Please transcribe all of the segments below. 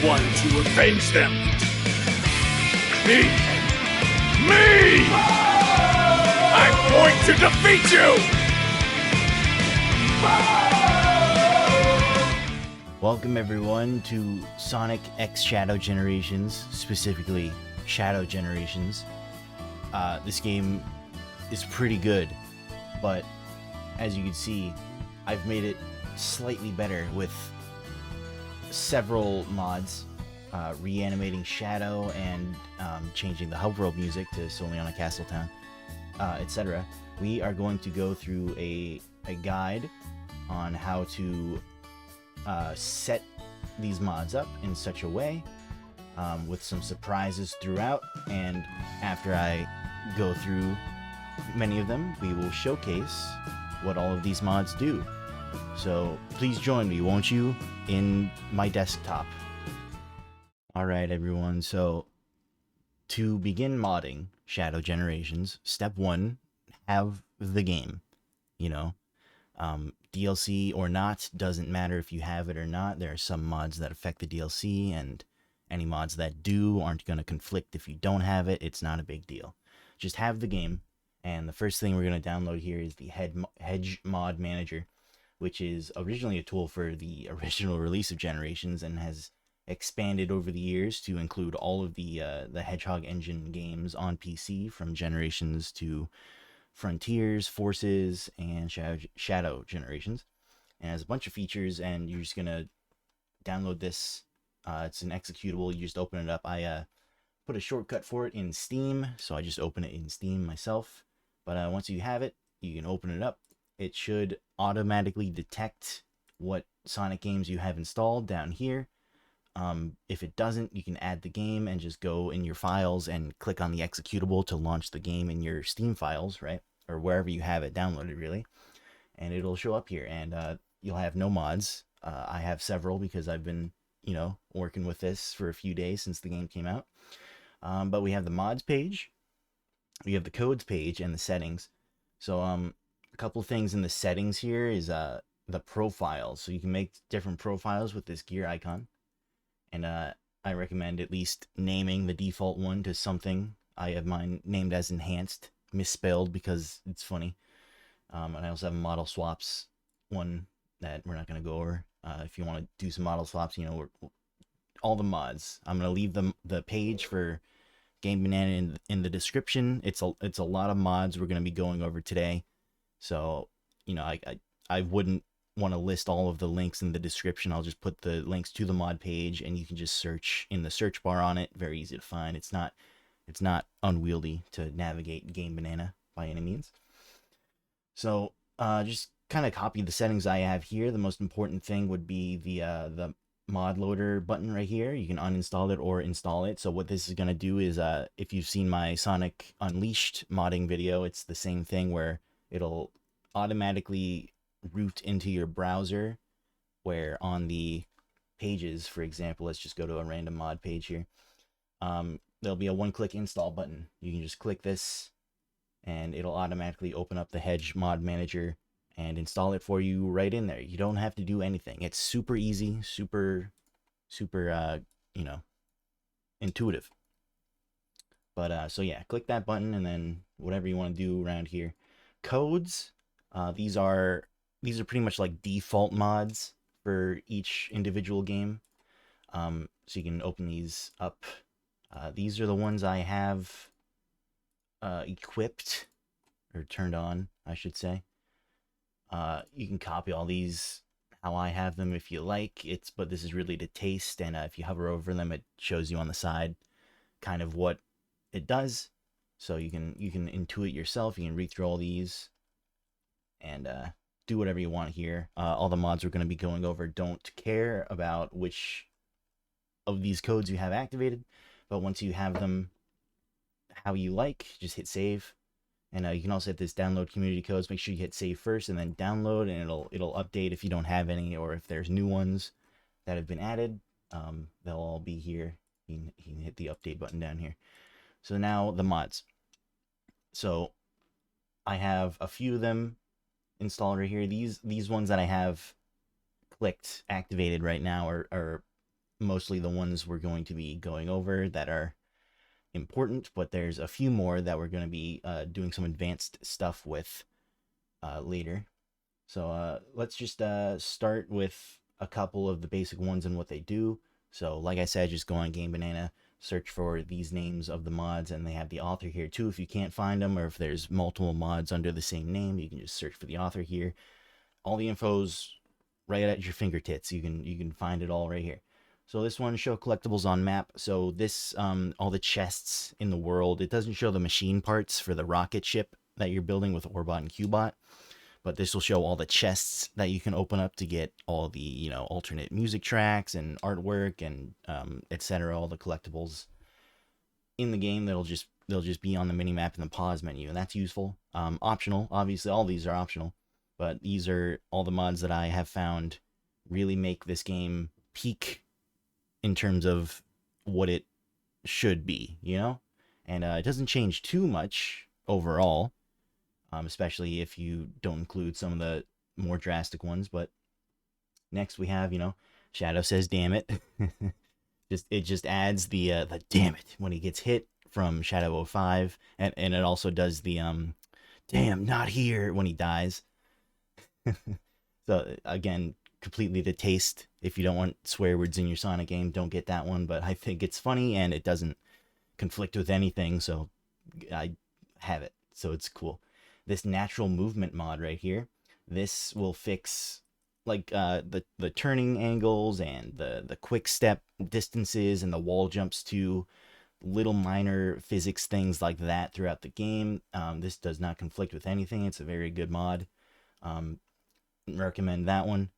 one to avenge them. Me! Me! I'm going to defeat you! Welcome everyone to Sonic X Shadow Generations, specifically Shadow Generations. This game is pretty good, but as you can see, I've made it slightly better with several mods, reanimating Shadow and changing the hub world music to solely on a Castle Town, etc. We are going to go through a guide on how to set these mods up in such a way, with some surprises throughout, and after I go through many of them, we will showcase what all of these mods do. So please join me, won't you, in my desktop. Alright everyone, so to begin modding Shadow Generations, step 1, have the game. You know, DLC or not, doesn't matter if you have it or not. There are some mods that affect the DLC, and any mods that do aren't going to conflict if you don't have it. It's not a big deal. Just have the game, and the first thing we're going to download here is the Hedge mod manager, which is originally a tool for the original release of Generations and has expanded over the years to include all of the Hedgehog engine games on PC, from Generations to Frontiers, Forces, and Shadow Generations. And it has a bunch of features, and you're just going to download this. It's an executable. You just open it up. I put a shortcut for it in Steam, so I just open it in Steam myself. But once you have it, you can open it up. It should automatically detect what Sonic games you have installed down here. If it doesn't, you can add the game and just go in your files and click on the executable to launch the game in your Steam files, right? Or wherever you have it downloaded, really. And it'll show up here, and you'll have no mods. I have several because I've been, working with this for a few days since the game came out. But we have the mods page, we have the codes page, and the settings. So a couple things in the settings here is the profiles. So you can make different profiles with this gear icon. And I recommend at least naming the default one to something. I have mine named as enhanced, misspelled because it's funny. And I also have a model swaps one that we're not going to go over. If you want to do some model swaps, all the mods. I'm going to leave the page for Game Banana in the description. It's a lot of mods we're going to be going over today. So, I wouldn't want to list all of the links in the description. I'll just put the links to the mod page, and you can just search in the search bar on it. Very easy to find. It's not unwieldy to navigate Game Banana by any means. So just kind of copy the settings I have here. The most important thing would be the mod loader button right here. You can uninstall it or install it. So what this is going to do is, if you've seen my Sonic Unleashed modding video, it's the same thing where it'll automatically root into your browser, where on the pages, for example, let's just go to a random mod page here, there'll be a one-click install button. You can just click this and it'll automatically open up the Hedge mod manager and install it for you right in there. You don't have to do anything. It's super easy, super intuitive. But so yeah, click that button, and then whatever you want to do around here. Codes, these are pretty much like default mods for each individual game. So you can open these up. These are the ones I have equipped, or turned on, I should say. You can copy all these how I have them if you like. But this is really to taste, and if you hover over them, it shows you on the side kind of what it does. So you can intuit yourself. You can read through all these and do whatever you want here. All the mods we're going to be going over don't care about which of these codes you have activated, but once you have them how you like, just hit save. And you can also hit this download community codes. Make sure you hit save first and then download, and it'll update if you don't have any, or if there's new ones that have been added. They'll all be here. You can hit the update button down here. So now the mods. So I have a few of them installed right here. These ones that I have clicked activated right now are mostly the ones we're going to be going over that are important, but there's a few more that we're going to be doing some advanced stuff with later. So let's just start with a couple of the basic ones and what they do. So like I said, just go on Game Banana, search for these names of the mods, and they have the author here too. If you can't find them, or if there's multiple mods under the same name, you can just search for the author here. All the info's right at your fingertips. You can find it all right here. So this one show collectibles on map. So this all the chests in the world. It doesn't show the machine parts for the rocket ship that you're building with Orbot and Qbot, but this will show all the chests that you can open up to get all the alternate music tracks and artwork and etc. All the collectibles in the game they'll just be on the mini map in the pause menu, and that's useful. Optional, obviously, all these are optional, but these are all the mods that I have found really make this game peak in terms of what it should be, and it doesn't change too much overall, especially if you don't include some of the more drastic ones. But next we have, Shadow says "damn it." It just adds the "damn it" when he gets hit from Shadow 05, and it also does the "damn, not here" when he dies. So again, completely to taste. If you don't want swear words in your Sonic game, don't get that one. But I think it's funny and it doesn't conflict with anything, so I have it. So it's cool. This natural movement mod right here, this will fix like the turning angles and the quick step distances and the wall jumps too. Little minor physics things like that throughout the game. This does not conflict with anything. It's a very good mod. Um, Recommend that one.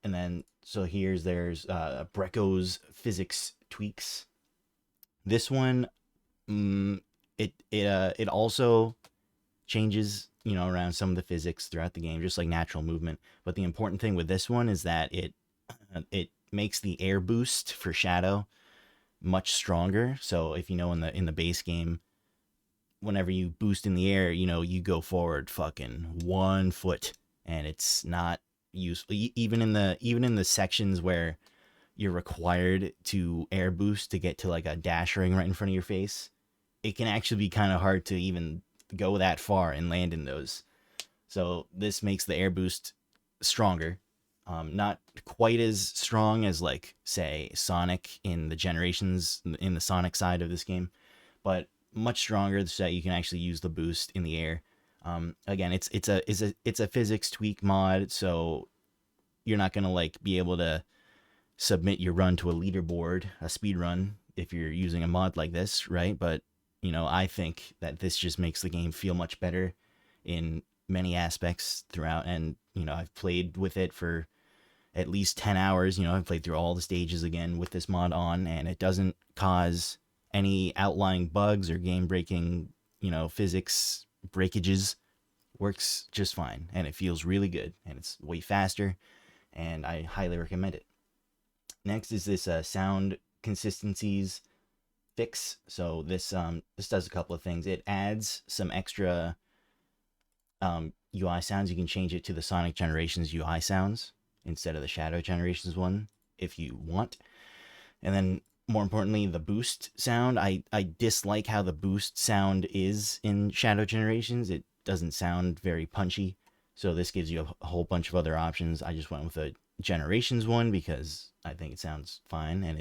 And then so there's Brecco's physics tweaks. This one, it also changes around some of the physics throughout the game, just like natural movement. But the important thing with this one is that it makes the air boost for Shadow much stronger. So if in the base game, whenever you boost in the air, you go forward fucking 1 foot, and it's not useful. Even in the sections where you're required to air boost to get to like a dash ring right in front of your face, it can actually be kind of hard to even go that far and land in those. So this makes the air boost stronger. Not quite as strong as like say Sonic in the Sonic side of this game, but much stronger so that you can actually use the boost in the air. Again, it's a physics tweak mod, so you're not gonna like be able to submit your run to a leaderboard, a speed run, if you're using a mod like this, right? But I think that this just makes the game feel much better in many aspects throughout. And I've played with it for at least 10 hours. I've played through all the stages again with this mod on, and it doesn't cause any outlying bugs or game breaking, physics breakages. Works just fine, and it feels really good, and it's way faster, and I highly recommend it. Next is this sound consistencies fix. So this does a couple of things. It adds some extra UI sounds. You can change it to the Sonic Generations UI sounds instead of the Shadow Generations one if you want. And then more importantly, the boost sound. I dislike how the boost sound is in Shadow Generations. It doesn't sound very punchy. So this gives you a whole bunch of other options. I just went with a Generations one because I think it sounds fine, and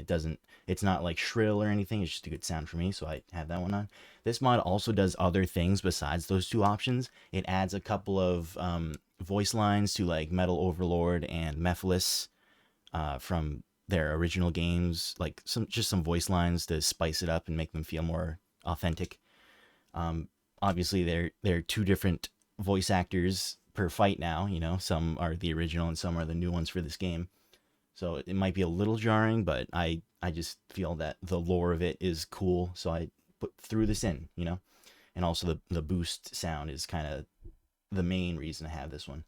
it's not like shrill or anything. It's just a good sound for me, so I have that one on. This mod also does other things besides those two options. It adds a couple of voice lines to like Metal Overlord and Mephiles from their original games, like some voice lines to spice it up and make them feel more authentic. Obviously they're two different voice actors per fight now. Some are the original and some are the new ones for this game, so it might be a little jarring, but I just feel that the lore of it is cool, so I threw this in. And also the boost sound is kind of the main reason to have this one.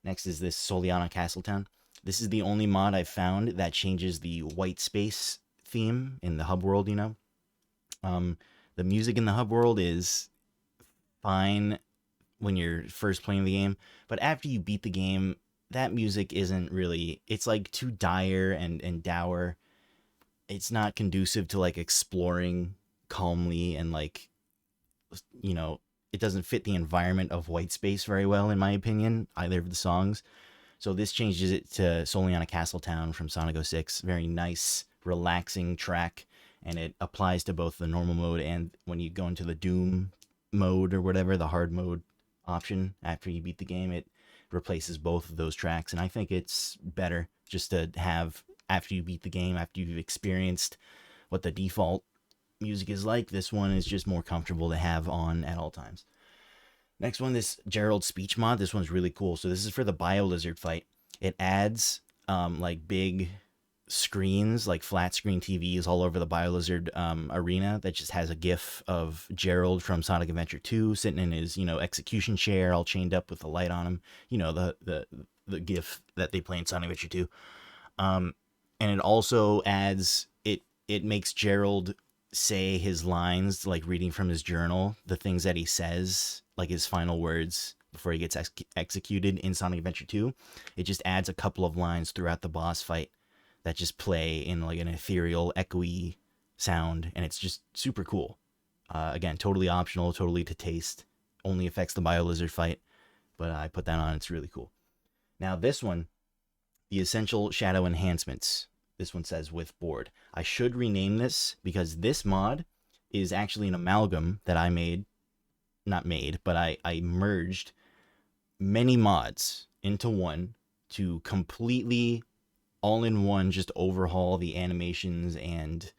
Next is this Soliana Castletown. This is the only mod I've found that changes the white space theme in the hub world. The music in the hub world is fine when you're first playing the game, but after you beat the game, that music isn't really, it's like too dire and dour, it's not conducive to like exploring calmly, and like, you know, it doesn't fit the environment of white space very well, in my opinion, either of the songs. So this changes it to Solely on a Castle Town from Sonic 06. Very nice, relaxing track, and it applies to both the normal mode and when you go into the Doom mode or whatever, the hard mode option after you beat the game. It replaces both of those tracks, and I think it's better just to have after you beat the game, after you've experienced what the default music is like. This one is just more comfortable to have on at all times. Next one, this Gerald speech mod. This one's really cool. So this is for the Bio Lizard fight. It adds like big screens, like flat screen TVs all over the Bio Lizard arena that just has a GIF of Gerald from Sonic Adventure 2 sitting in his, execution chair, all chained up with the light on him. The GIF that they play in Sonic Adventure 2. And it also adds it makes Gerald say his lines, like reading from his journal, the things that he says, like his final words before he gets executed in Sonic Adventure 2. It just adds a couple of lines throughout the boss fight that just play in like an ethereal, echoey sound, and it's just super cool. Again, totally optional, totally to taste. Only affects the Bio Lizard fight, but I put that on. It's really cool. Now this one, the Essential Shadow Enhancements. This one says with board. I should rename this because this mod is actually an amalgam that I made. Not made, but I merged many mods into one to completely all in one just overhaul the animations, and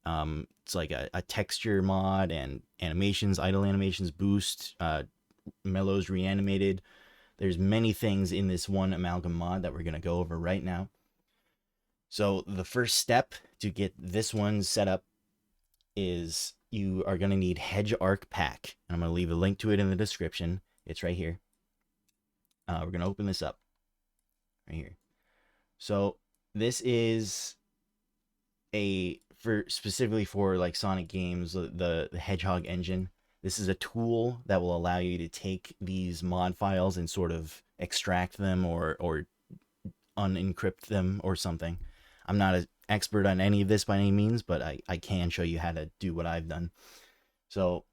it's like a texture mod and animations, idle animations boost, mellows reanimated. There's many things in this one amalgam mod that we're going to go over right now. So the first step to get this one set up is you are going to need Hedge Arc Pack. And I'm going to leave a link to it in the description. It's right here. We're going to open this up right here. So this is specifically for like Sonic games, the Hedgehog engine. This is a tool that will allow you to take these mod files and sort of extract them or unencrypt them or something. I'm not an expert on any of this by any means, but I can show you how to do what I've done. So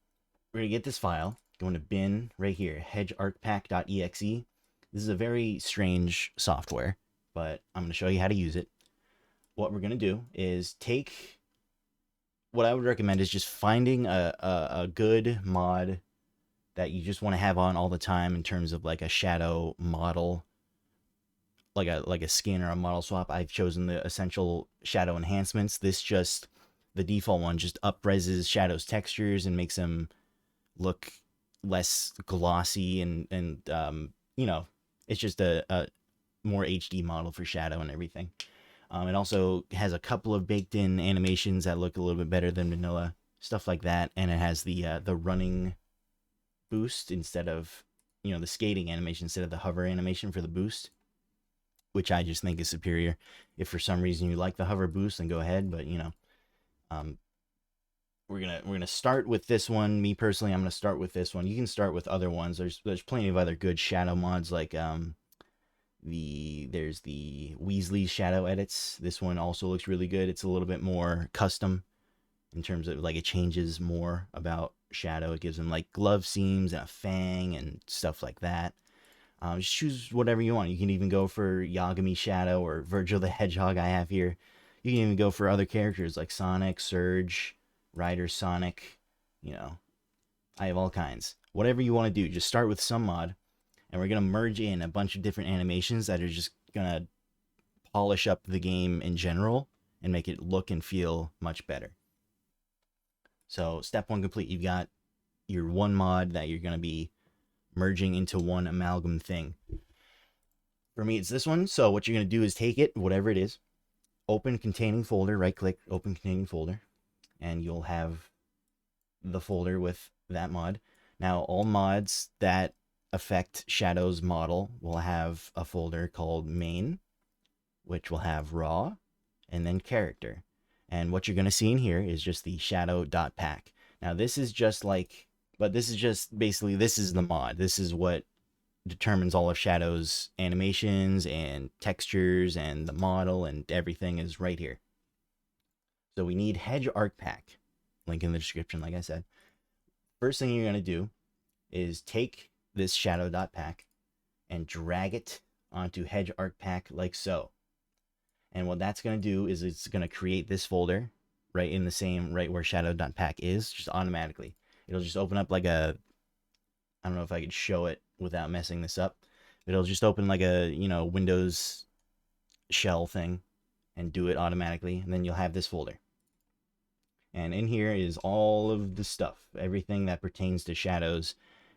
we're going to get this file, go into bin right here, hedgearcpack.exe. This is a very strange software, but I'm going to show you how to use it. What we're going to do is take, what I would recommend is just finding a good mod that you just want to have on all the time in terms of like a shadow model, like a skin or a model swap. I've chosen the Essential Shadow Enhancements. This just, the default one just up-reses Shadow's textures and makes them look less glossy, and it's just a more HD model for Shadow and everything. It also has a couple of baked-in animations that look a little bit better than vanilla, stuff like that, and it has the running boost instead of, the skating animation instead of the hover animation for the boost, which I just think is superior. If for some reason you like the hover boost, then go ahead. But we're gonna start with this one. Me personally, I'm gonna start with this one. You can start with other ones. There's plenty of other good shadow mods, like there's the Weasley shadow edits. This one also looks really good. It's a little bit more custom in terms of like it changes more about Shadow. It gives him like glove seams and a fang and stuff like that. Just choose whatever you want. You can even go for Yagami Shadow or Virgil the Hedgehog I have here. You can even go for other characters like Sonic, Surge, Ryder Sonic. I have all kinds. Whatever you want to do, just start with some mod, and we're going to merge in a bunch of different animations that are just going to polish up the game in general and make it look and feel much better. So step one complete. You've got your one mod that you're going to be merging into one amalgam thing. For me, it's this one. So what you're going to do is take it, whatever it is, open containing folder, right click, open containing folder, and you'll have the folder with that mod. Now, all mods that affect Shadow's model will have a folder called main, which will have raw, and then character. And what you're going to see in here is just the shadow.pack. Now, this is just like, but this is just basically, this is the mod. This is what determines all of Shadow's animations and textures, and the model and everything is right here. So we need Hedge Arc Pack. Link in the description, like I said. First thing you're going to do is take this shadow.pack and drag it onto Hedge Arc Pack like so. And what that's going to do is it's going to create this folder right in the same, right where shadow.pack is, just automatically. It'll just open up like a, I don't know if I could show it without messing this up. It'll just open like a, Windows shell thing and do it automatically. And then you'll have this folder. And in here is all of the stuff, everything that pertains to shadows,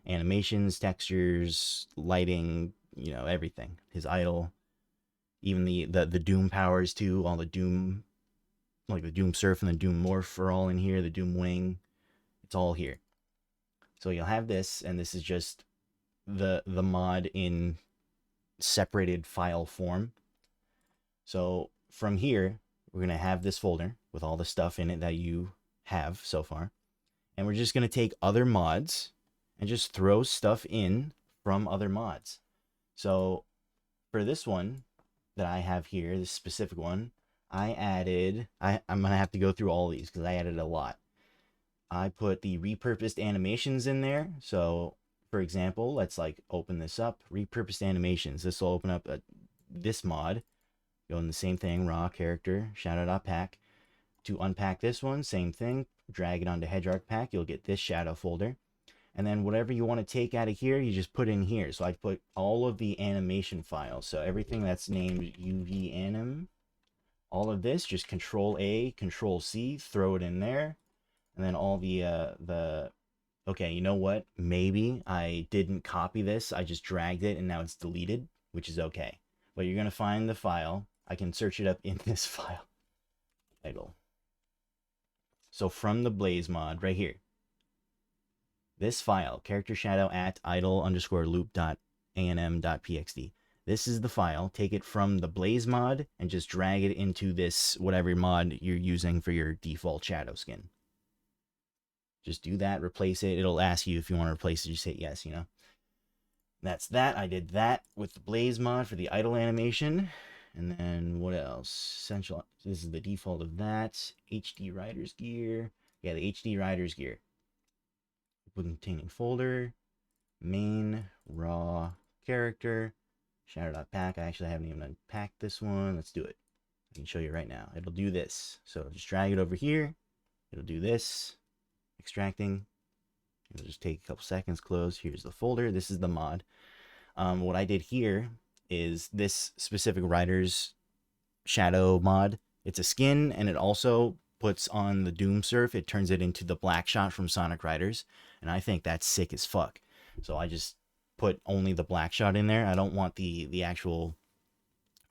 animations, textures, lighting, everything. His idle, even the Doom powers too, all the Doom, like the Doom Surf and the Doom Morph are all in here, the Doom Wing, it's all here. So you'll have this, and this is just the mod in separated file form. So from here, we're going to have this folder with all the stuff in it that you have so far. And we're just going to take other mods and just throw stuff in from other mods. So for this one that I have here, this specific one, I'm going to have to go through all these because I added a lot. I put the repurposed animations in there. So for example, let's like open this up, repurposed animations. This will open up this mod. Go in the same thing, raw character, shadow.pack. To unpack this one, same thing, drag it onto Hedge Arc Pack, you'll get this shadow folder. And then whatever you want to take out of here, you just put in here. So I put all of the animation files. So everything that's named UV anim, all of this, just Control A, Control C, throw it in there. And then all okay, you know what? Maybe I didn't copy this. I just dragged it and now it's deleted, which is okay. But you're going to find the file. I can search it up in this file. Title. So from the Blaze mod right here, this file, character shadow at idle_loop.anm.pxd. This is the file. Take it from the Blaze mod and just drag it into this, whatever mod you're using for your default shadow skin. Just do that, replace it. It'll ask you if you want to replace it. Just hit yes, That's that. I did that with the Blaze mod for the idle animation. And then what else? Essential. This is the default of that. HD Riders gear. Yeah, the HD Riders gear. Containing folder. Main. Raw. Character. Shadow.pack. I actually haven't even unpacked this one. Let's do it. I can show you right now. It'll do this. So just drag it over here. It'll do this. Extracting. It'll just take a couple seconds. Close. Here's the folder. This is the mod. What I did here is this specific Riders shadow mod. It's a skin, and it also puts on the Doom Surf. It turns it into the Black Shot from Sonic Riders, and I think that's sick as fuck. So I just put only the Black Shot in there. I don't want the actual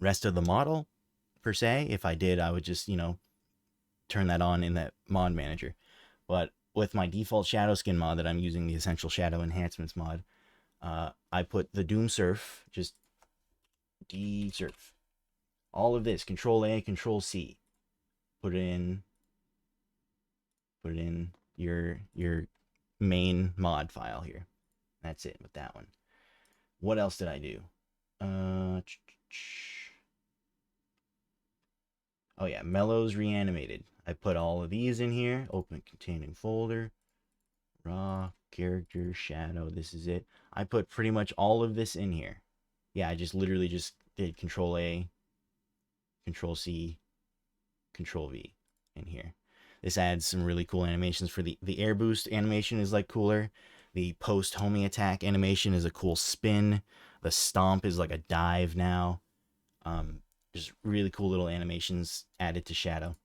rest of the model per se. If I did, I would just turn that on in that mod manager. But with my default shadow skin mod that I'm using, the Essential Shadow Enhancements mod, I put the Doom Surf, just D-Surf. All of this, Control A, Control C. Put it in your main mod file here. That's it with that one. What else did I do? Oh yeah, Mellows Reanimated. I put all of these in here. Open containing folder. Raw, character, shadow. This is it. I put pretty much all of this in here. Yeah, I just literally just did Control A, Control C, Control V in here. This adds some really cool animations for the air boost animation is like cooler. The post homing attack animation is a cool spin. The stomp is like a dive now. Just really cool little animations added to Shadow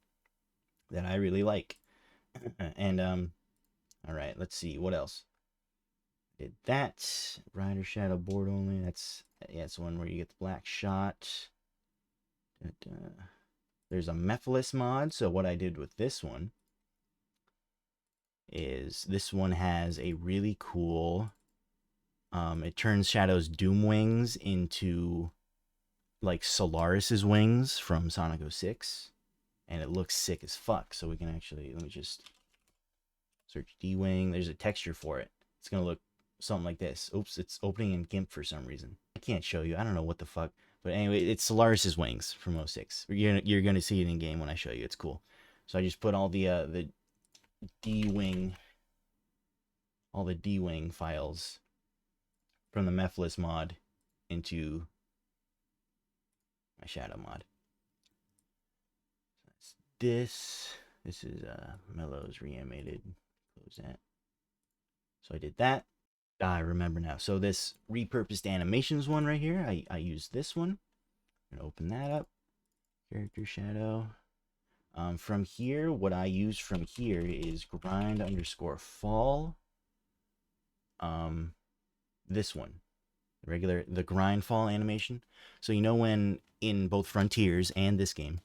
that I really like. And all right, let's see what else. Did that Rider Shadow board only? That's it's one where you get the Black Shot. There's a Mephiles mod. So what I did with this one is this one has a really cool. It turns Shadow's Doom wings into like Solaris's wings from Sonic 06, and it looks sick as fuck. So we can actually, let me just search D-Wing. There's a texture for it. It's gonna look something like this. Oops, it's opening in GIMP for some reason. I can't show you. I don't know what the fuck. But anyway, it's Solaris's wings from 06. You're gonna see it in game when I show you. It's cool. So I just put all the D-Wing, all the D-Wing files from the Mephiles mod into my shadow mod. So that's this. This is Mellows reanimated. Close that. So I did that. I remember now. So this repurposed animations one right here, I used this one. I'm gonna open that up. Character shadow. From here, what I use from here is grind_fall. This one, the grind fall animation. So you know when in both Frontiers and this game,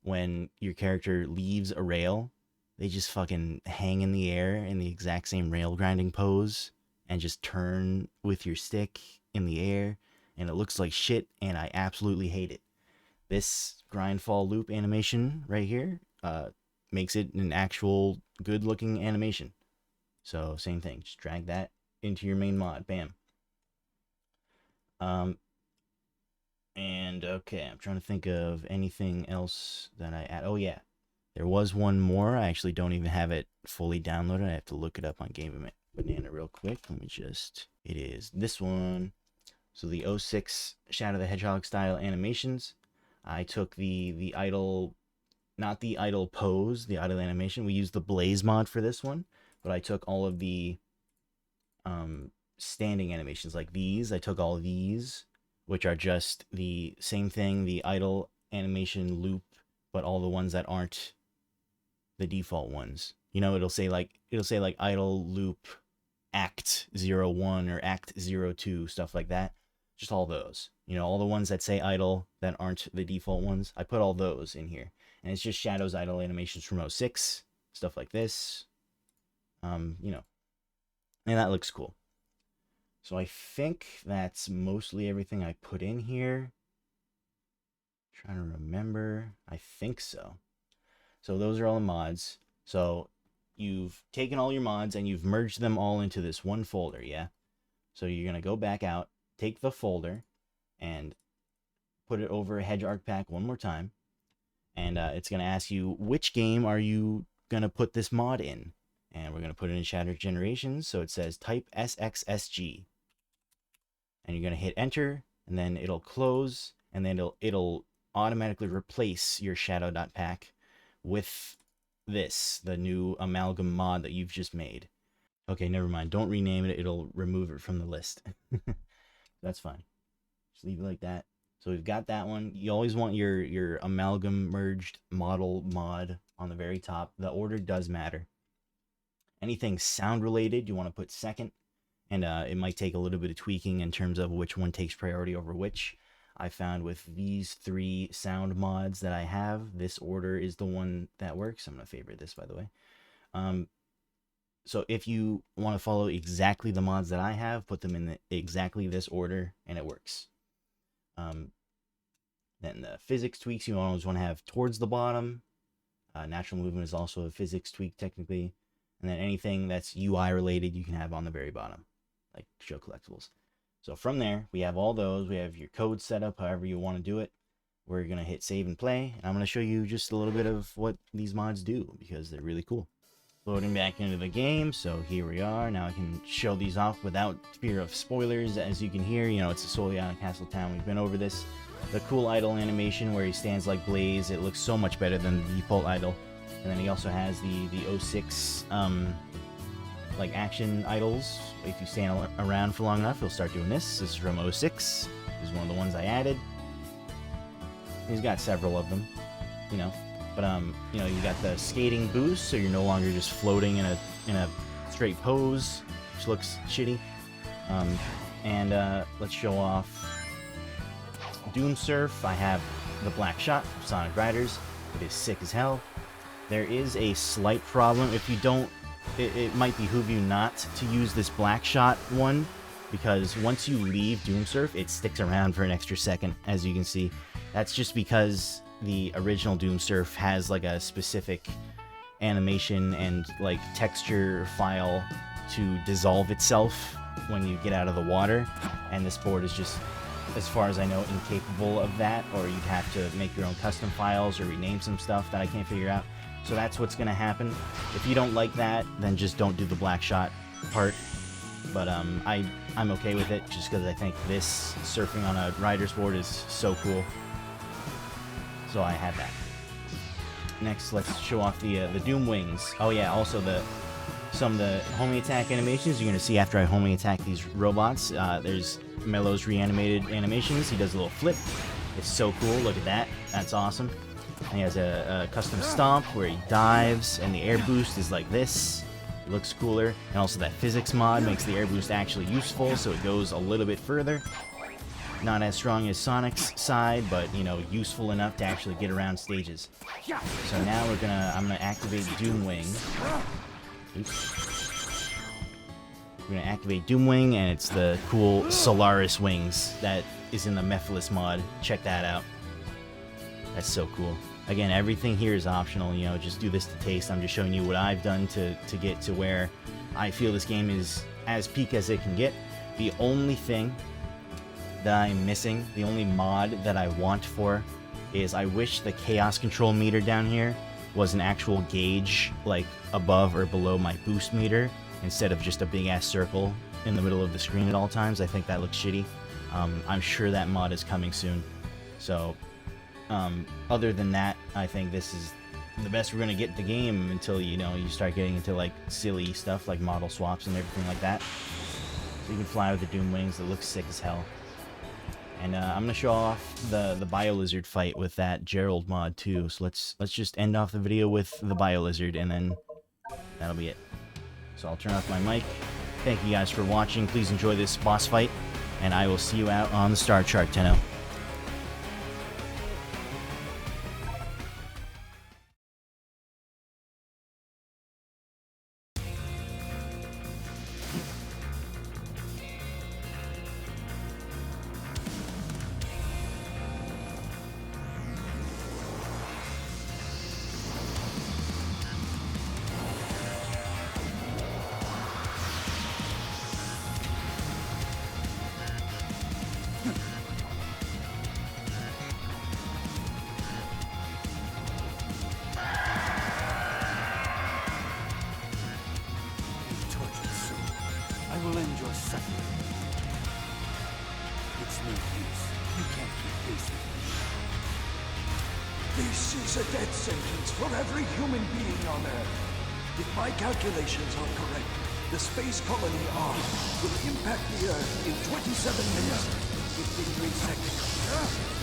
when your character leaves a rail, they just fucking hang in the air in the exact same rail grinding pose and just turn with your stick in the air, and it looks like shit, and I absolutely hate it. This grind fall loop animation right here makes it an actual good looking animation. So same thing, just drag that into your main mod, bam. And okay, I'm trying to think of anything else that I add. Oh yeah, there was one more. I actually don't even have it fully downloaded. I have to look it up on Game Banana real quick. Let me just, it is this one. So the 06 Shadow the Hedgehog style animations. I took the idle, not the idle pose, the idle animation. We used the Blaze mod for this one, but I took all of the standing animations like these. I took all of these, which are just the same thing, the idle animation loop, but all the ones that aren't the default ones. You know, it'll say like idle loop act 01 or act 02, stuff like that. Just all those. You know, all the ones that say idle that aren't the default ones. I put all those in here. And it's just Shadow's idle animations from 06, stuff like this. You know, and that looks cool. So I think that's mostly everything I put in here. Trying to remember. I think so. So those are all the mods. So you've taken all your mods and you've merged them all into this one folder, yeah? So you're going to go back out, take the folder, and put it over Hedge Arc Pack one more time. And it's going to ask you, which game are you going to put this mod in? And we're going to put it in Shadow Generations. So it says type SXSG. And you're going to hit enter, and then it'll close, and then it'll automatically replace your shadow.pack with this, the new amalgam mod that you've just made. Okay, never mind. Don't rename it. It'll remove it from the list. That's fine. Just leave it like that. So we've got that one. You always want your amalgam merged model mod on the very top. The order does matter. Anything sound related, you want to put second. And it might take a little bit of tweaking in terms of which one takes priority over which. I found with these 3 sound mods that I have, this order is the one that works. I'm going to favorite this, by the way. So if you want to follow exactly the mods that I have, put them in exactly this order, and it works. Then the physics tweaks you always want to have towards the bottom. Natural movement is also a physics tweak, technically. And then anything that's UI related, you can have on the very bottom, like show collectibles. So from there, we have all those. We have your code set up however you want to do it. We're going to hit save and play. And I'm going to show you just a little bit of what these mods do, because they're really cool. Loading back into the game. So here we are. Now I can show these off without fear of spoilers. As you can hear, you know, it's a Soliana Castletown. We've been over this. The cool idle animation where he stands like Blaze. It looks so much better than the default idle. And then he also has the 06 like action idols. If you stand around for long enough, he'll start doing this. This is from 06. This is one of the ones I added. He's got several of them, you know. But you know, you got the skating boost, so you're no longer just floating in a straight pose, which looks shitty. Let's show off Doom Surf. I have the Black Shot from Sonic Riders. It is sick as hell. There is a slight problem. If you don't, it might behoove you not to use this Black Shot one, because once you leave Doom Surf, it sticks around for an extra second, as you can see. That's just because the original Doom Surf has like a specific animation and like texture file to dissolve itself when you get out of the water, and this board is just, as far as I know, incapable of that, or you'd have to make your own custom files or rename some stuff that I can't figure out. So that's what's going to happen. If you don't like that, then just don't do the black shot part. But I'm okay with it, just because I think this surfing on a rider's board is so cool. So I had that. Next, let's show off the Doom Wings. Oh yeah, also some of the homing attack animations you're going to see after I homing attack these robots. There's Mello's reanimated animations. He does a little flip. It's so cool. Look at that. That's awesome. And he has a custom stomp where he dives, and the air boost is like this. It looks cooler. And also that physics mod makes the air boost actually useful, so it goes a little bit further. Not as strong as Sonic's side, but, you know, useful enough to actually get around stages. So now I'm gonna activate Doom Wing. Oops. We're gonna activate Doom Wing, and it's the cool Solaris wings that is in the Mephiles mod. Check that out. That's so cool. Again, everything here is optional, you know, just do this to taste. I'm just showing you what I've done to get to where I feel this game is as peak as it can get. The only thing that I'm missing, the only mod that I want for, is I wish the chaos control meter down here was an actual gauge, like above or below my boost meter, instead of just a big ass circle in the middle of the screen at all times. I think that looks shitty. I'm sure that mod is coming soon. So, other than that, I think this is the best we're gonna get the game until, you know, you start getting into like silly stuff like model swaps and everything like that. So you can fly with the Doom Wings. It looks sick as hell. And I'm gonna show off the Bio-Lizard fight with that Gerald mod too. So let's just end off the video with the Bio-Lizard, and then that'll be it. So I'll turn off my mic. Thank you guys for watching. Please enjoy this boss fight, and I will see you out on the star chart, Tenno. I will end your suffering. It's no use. You can't keep pace with me. This is a death sentence for every human being on Earth. If my calculations are correct, the space colony Ark will impact the Earth in 27 minutes, 53 seconds.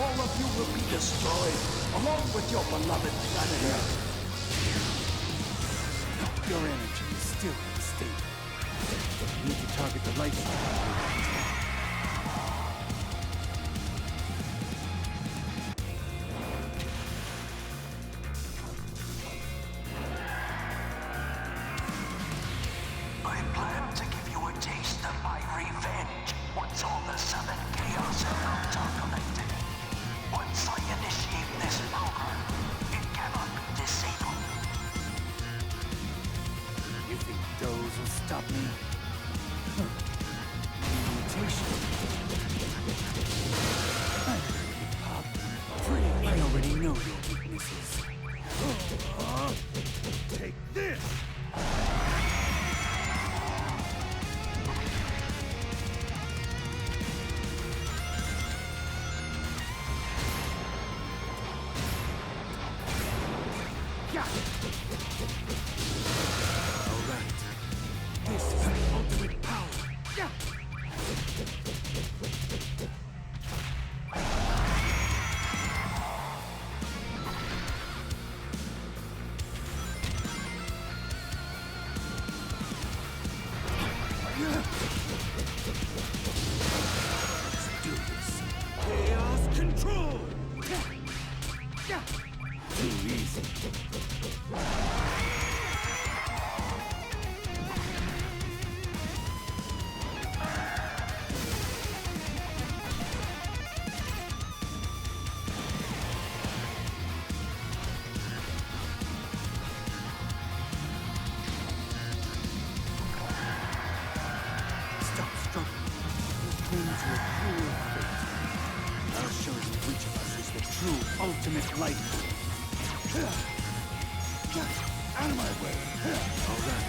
All of you will be destroyed, along with your beloved planet Earth. Your energy is still unstable. You need to target the light source. I plan to give you a taste of my revenge once all the Southern Chaos Emeralds are collected. Once I initiate this program, it cannot be disabled. You think those will stop me? Mutation. I already know your weaknesses. Take this! All right. This is the ultimate power. Let's do this. Chaos control! Too easy. Stop struggling. You've been to a cruel fate. I'll show you which of us is the true ultimate light. Out of my way. All right.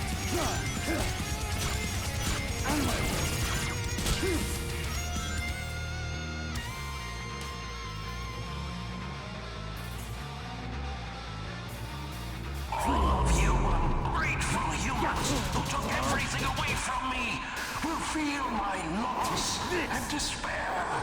Out of my way. All of you ungrateful humans who took everything away from me will feel my loss and despair.